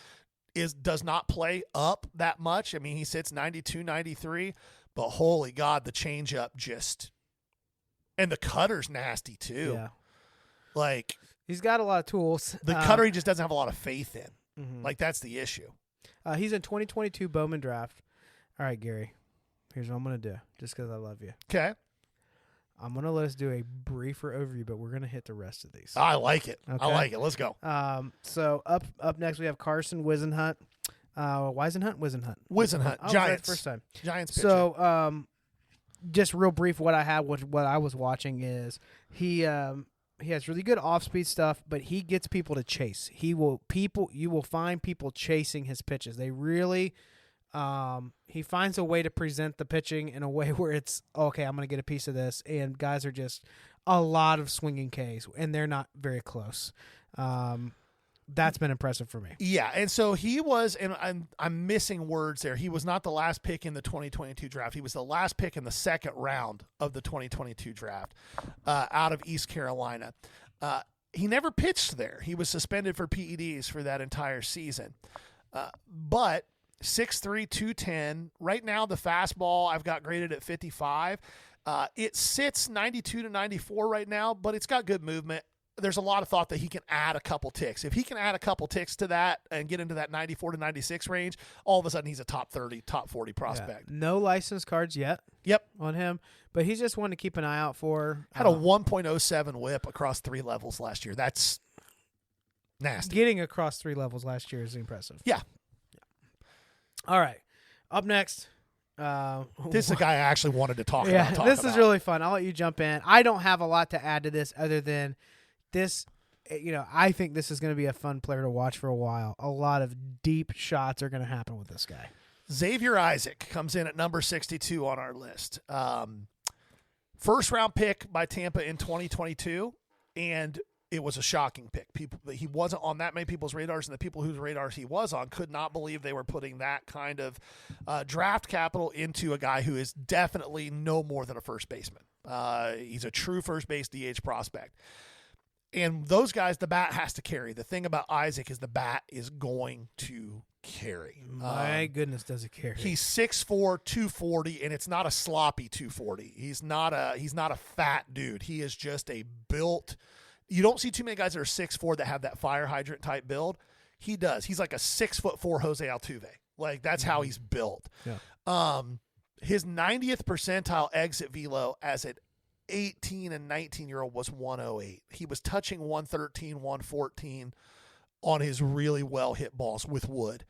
does not play up that much. I mean, he sits 92, 93, but holy God, the changeup and the cutter's nasty too. Yeah. Like He's got a lot of tools. the cutter he just doesn't have a lot of faith in. Mhm. Like that's the issue. He's in 2022 Bowman draft. All right, Gary. Here's what I'm going to do, just because I love you. Okay. I'm going to let us do a briefer overview, but we're going to hit the rest of these. I like it. Okay. I like it. Let's go. So up next we have Carson Wisenhunt. Wisenhunt? Wisenhunt. I was right Giants. first time. Giants pitcher. So just real brief, what I had, what I was watching is he has really good off-speed stuff, but he gets people to chase. You will find people chasing his pitches. They really he finds a way to present the pitching in a way where it's okay, I'm going to get a piece of this, and guys are just a lot of swinging Ks, and they're not very close. That's been impressive for me. Yeah, and so he was, and I'm missing words there. He was not the last pick in the 2022 draft. He was the last pick in the second round of the 2022 draft out of East Carolina. He never pitched there. He was suspended for PEDs for that entire season. But 6'3", 210. Right now, the fastball I've got graded at 55. It sits 92 to 94 right now, but it's got good movement. There's a lot of thought that he can add a couple ticks. If he can add a couple ticks to that and get into that 94 to 96 range, all of a sudden he's a top 30, top 40 prospect. Yeah. No license cards yet. Yep. On him, but he's just one to keep an eye out for. Had a 1.07 whip across 3 levels last year. That's nasty. Getting across 3 levels last year is impressive. Yeah. All right. Up next. This is a guy I actually wanted to talk about. This is really fun. I'll let you jump in. I don't have a lot to add to this other than this. I think this is going to be a fun player to watch for a while. A lot of deep shots are going to happen with this guy. Xavier Isaac comes in at number 62 on our list. First round pick by Tampa in 2022, and it was a shocking pick. He wasn't on that many people's radars, and the people whose radars he was on could not believe they were putting that kind of draft capital into a guy who is definitely no more than a first baseman. He's a true first base DH prospect. And those guys, the bat has to carry. The thing about Isaac is the bat is going to carry. My goodness, does it carry? He's 6'4", 240, and it's not a sloppy 240. He's not a fat dude. He is just a built. You don't see too many guys that are 6'4" that have that fire hydrant type build. He does. He's like a 6'4" Jose Altuve. Like that's how he's built. Yeah. His 90th percentile exit velo as an 18 and 19-year-old was 108. He was touching 113, 114 on his really well hit balls with wood.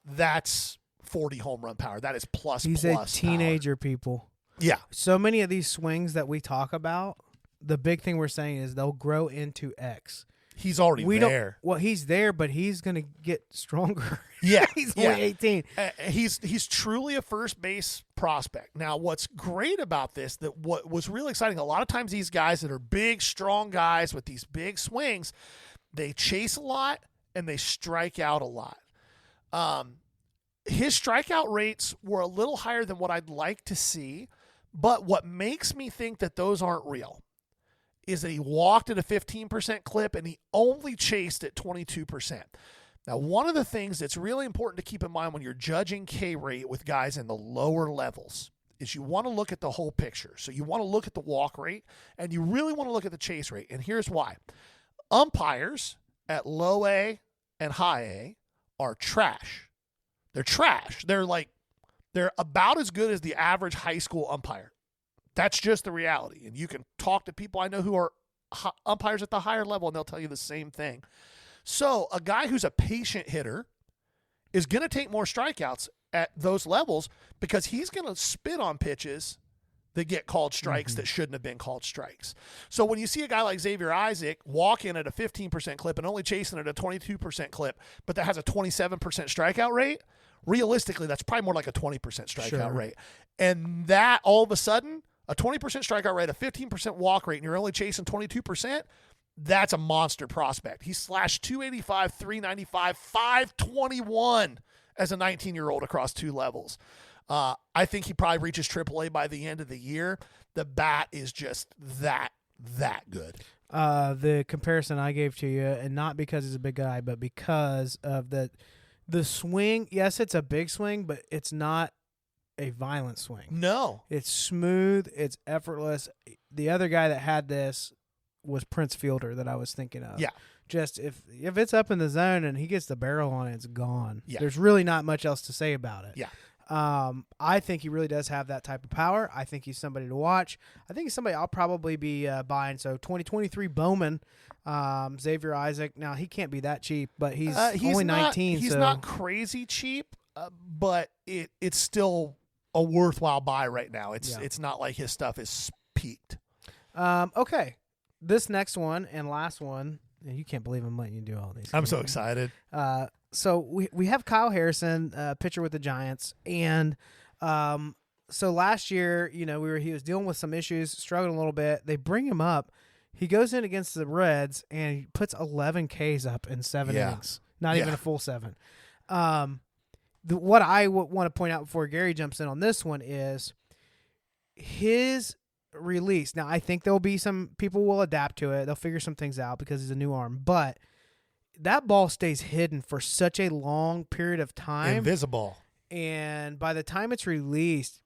That's 40 home run power. That is plus. He's a teenager, power. people. Yeah. So many of these swings that we talk about, the big thing we're saying is they'll grow into X. He's already there. Well, he's there, but he's going to get stronger. Yeah. He's only 18. He's truly a first base prospect. Now, what's great about this, that what was really exciting, a lot of times these guys that are big, strong guys with these big swings, they chase a lot and they strike out a lot. His strikeout rates were a little higher than what I'd like to see, but what makes me think that those aren't real is that he walked at a 15% clip and he only chased at 22%. Now, one of the things that's really important to keep in mind when you're judging K rate with guys in the lower levels is you want to look at the whole picture. So you want to look at the walk rate and you really want to look at the chase rate. And here's why. Umpires at low A and high A are trash. They're trash. They're about as good as the average high school umpire. That's just the reality. And you can talk to people I know who are umpires at the higher level, and they'll tell you the same thing. So a guy who's a patient hitter is going to take more strikeouts at those levels because he's going to spit on pitches that get called strikes that shouldn't have been called strikes. So when you see a guy like Xavier Isaac walk in at a 15% clip and only chasing at a 22% clip, but that has a 27% strikeout rate, realistically, that's probably more like a 20% strikeout rate. And that all of a sudden, a 20% strikeout rate, a 15% walk rate, and you're only chasing 22%, that's a monster prospect. He slashed 285, 395, 521 as a 19-year-old across 2 levels. I think he probably reaches AAA by the end of the year. The bat is just that good. The comparison I gave to you, and not because he's a big guy, but because of the swing. Yes, it's a big swing, but it's not a violent swing. No. It's smooth. It's effortless. The other guy that had this was Prince Fielder that I was thinking of. Yeah. Just if it's up in the zone and he gets the barrel on it, it's gone. Yeah. There's really not much else to say about it. Yeah. I think he really does have that type of power. I think he's somebody to watch. I think he's somebody I'll probably be buying. So 2023 Bowman, Xavier Isaac. Now, he can't be that cheap, but he's only 19. He's not crazy cheap, but it's still a worthwhile buy right now. It's not like his stuff is peaked. Okay. This next one and last one, and you can't believe I'm letting you do all these. I'm so excited. So we have Kyle Harrison, pitcher with the Giants, and so last year, he was dealing with some issues, struggling a little bit. They bring him up. He goes in against the Reds and he puts 11 Ks up in 7 innings, not even a full 7. What I want to point out before Gary jumps in on this one is his release. Now, I think there'll be some people will adapt to it. They'll figure some things out because he's a new arm, but that ball stays hidden for such a long period of time. Invisible. And by the time it's released,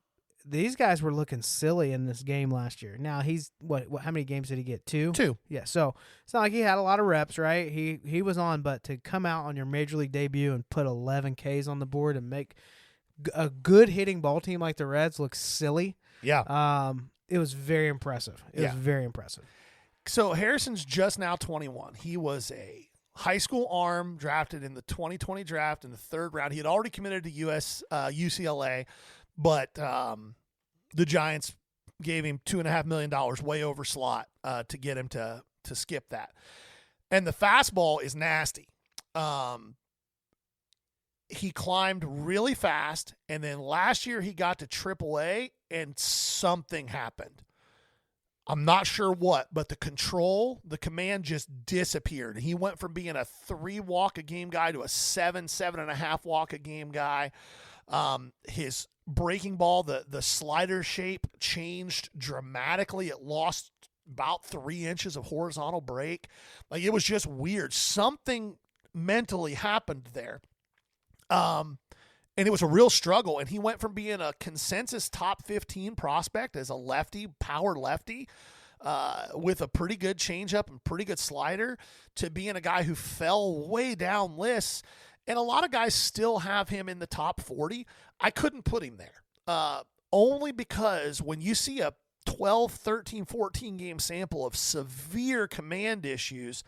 these guys were looking silly in this game last year. Now, he's how many games did he get? 2? 2. Yeah, so it's not like he had a lot of reps, right? He was on, but to come out on your major league debut and put 11 Ks on the board and make a good hitting ball team like the Reds look silly. Yeah. It was very impressive. It was very impressive. So Harrison's just now 21. He was a high school arm drafted in the 2020 draft in the 3rd round. He had already committed to UCLA, but the Giants gave him $2.5 million, way over slot, to get him to skip that. And the fastball is nasty. He climbed really fast, and then last year he got to AAA, and something happened. I'm not sure what, but the command just disappeared. He went from being a 3 walk a game guy to a 7.5 walk a game guy. His breaking ball, the slider shape changed dramatically. It lost about 3 inches of horizontal break. Like, it was just weird. Something mentally happened there. And it was a real struggle. And he went from being a consensus top 15 prospect as a lefty, power lefty, with a pretty good changeup and pretty good slider, to being a guy who fell way down lists. And a lot of guys still have him in the top 40. I couldn't put him there, only because when you see a 12, 13, 14 game sample of severe command issues,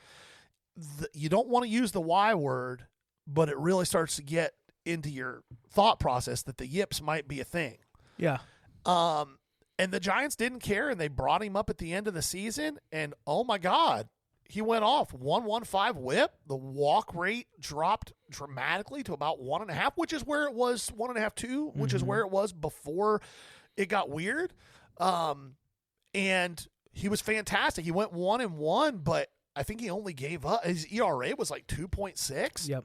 you don't want to use the Y word, but it really starts to get into your thought process that the yips might be a thing. Yeah. And the Giants didn't care, and they brought him up at the end of the season, and oh my God, he went off. 115 whip. The walk rate dropped dramatically to about 1.5, which is where it was, 1.5, 2, which is where it was before it got weird. And he was fantastic. He went 1-1, but I think he only gave up. His ERA was like 2.6. Yep.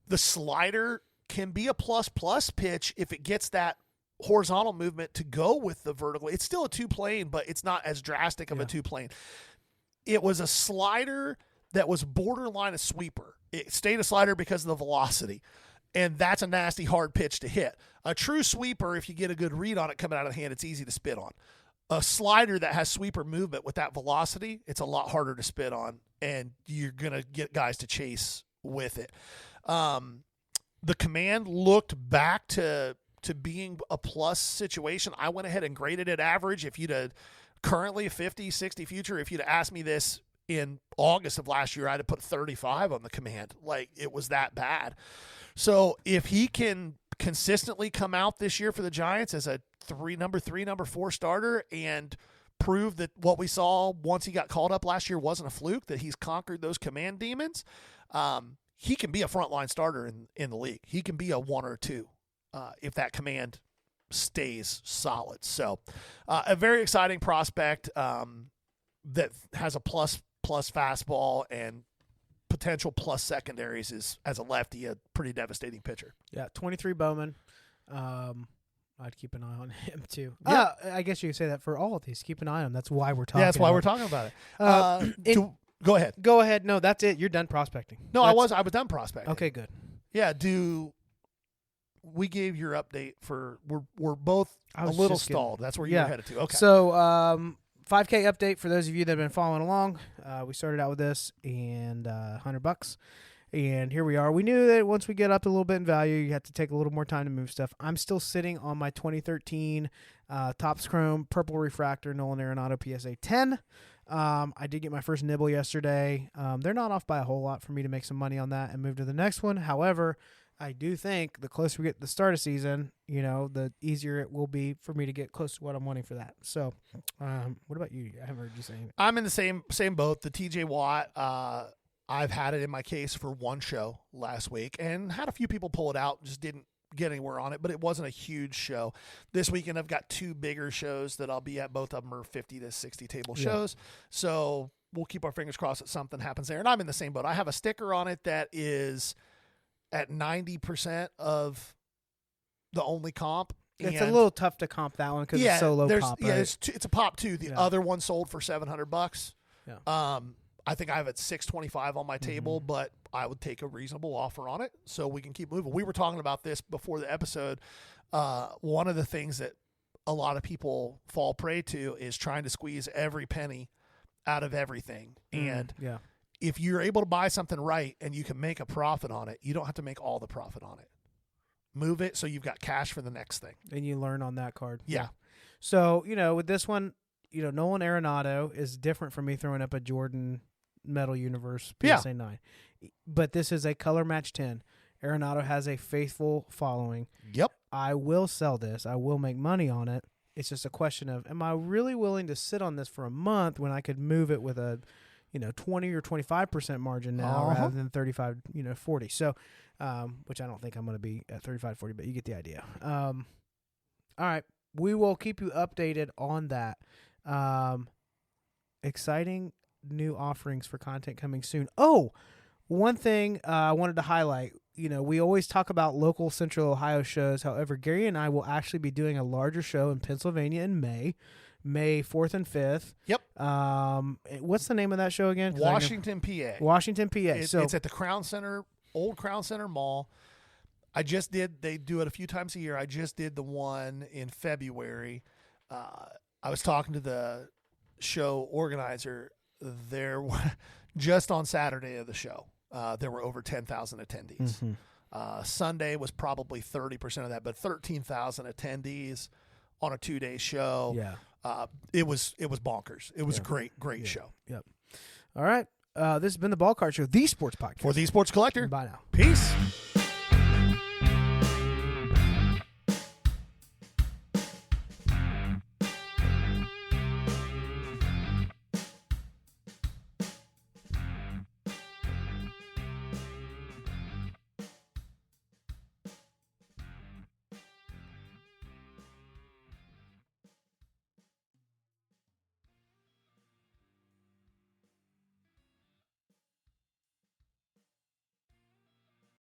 The slider can be a plus pitch if it gets that horizontal movement to go with the vertical. It's still a 2-plane, but it's not as drastic of a 2-plane. It was a slider that was borderline a sweeper. It stayed a slider because of the velocity, and that's a nasty, hard pitch to hit. A true sweeper, if you get a good read on it coming out of the hand, it's easy to spit on. A slider that has sweeper movement with that velocity, it's a lot harder to spit on, and you're going to get guys to chase with it. The command looked back to being a plus situation. I went ahead and graded it average. If you'd have currently 50, 60 future, if you'd have asked me this in August of last year, I'd have put 35 on the command. Like, it was that bad. So if he can consistently come out this year for the Giants as a number 4 starter and prove that what we saw once he got called up last year wasn't a fluke, that he's conquered those command demons. He can be a frontline starter in the league. He can be a 1 or 2 if that command stays solid. So a very exciting prospect that has a plus fastball and potential plus secondaries is, as a lefty, a pretty devastating pitcher. Yeah, 23 Bowman. I'd keep an eye on him too. Yeah. I guess you could say that for all of these. Keep an eye on them. That's why we're talking. Yeah, that's why we're talking about it. Go ahead. Go ahead. No, that's it. You're done prospecting. No, I was done prospecting. Okay, good. Yeah. We gave your update for we're both a little stalled. That's where you're headed to. Okay. So 5K update for those of you that have been following along. We started out with this and $100. And here we are. We knew that once we get up a little bit in value, you have to take a little more time to move stuff. I'm still sitting on my 2013 Topps Chrome Purple Refractor Nolan Arenado PSA 10. I did get my first nibble yesterday. They're not off by a whole lot for me to make some money on that and move to the next one. However, I do think the closer we get to the start of season, the easier it will be for me to get close to what I'm wanting for that. So, what about you? I haven't heard you say anything. I'm in the same boat. The TJ Watt, I've had it in my case for one show last week and had a few people pull it out, just didn't get anywhere on it, but it wasn't a huge show. This weekend I've got 2 bigger shows that I'll be at. Both of them are 50 to 60 table shows. So we'll keep our fingers crossed that something happens there. And I'm in the same boat. I have a sticker on it that is at 90% of the only comp. It's a little tough to comp that one because it's so low pop. Yeah, right? it's a pop too. The other one sold for $700. Yeah. I think I have it $625 on my table, but I would take a reasonable offer on it so we can keep moving. We were talking about this before the episode. One of the things that a lot of people fall prey to is trying to squeeze every penny out of everything. And if you're able to buy something right and you can make a profit on it, you don't have to make all the profit on it. Move it so you've got cash for the next thing. And you learn on that card. Yeah. So, with this one, Nolan Arenado is different from me throwing up a Jordan Metal Universe PSA 9. But this is a color match 10. Arenado has a faithful following. Yep. I will sell this. I will make money on it. It's just a question of, am I really willing to sit on this for a month when I could move it with a 20 or 25% margin now rather than 35, 40. So, which I don't think I'm going to be at 35, 40, but you get the idea. All right. We will keep you updated on that. Exciting new offerings for content coming soon. Oh, one thing I wanted to highlight, we always talk about local Central Ohio shows. However, Gary and I will actually be doing a larger show in Pennsylvania in May 4th and 5th. Yep. What's the name of that show again? Washington, PA. Washington, PA. It's at the Crown Center, old Crown Center Mall. They do it a few times a year. I just did the one in February. I was talking to the show organizer there. Just on Saturday of the show, there were over 10,000 attendees. Sunday was probably 30% of that, but 13,000 attendees on a 2-day show. Yeah. It was bonkers. It was a great show. Yep. All right. This has been the Ball Card Show, the sports podcast. For the Sports Collector. Bye now. Peace.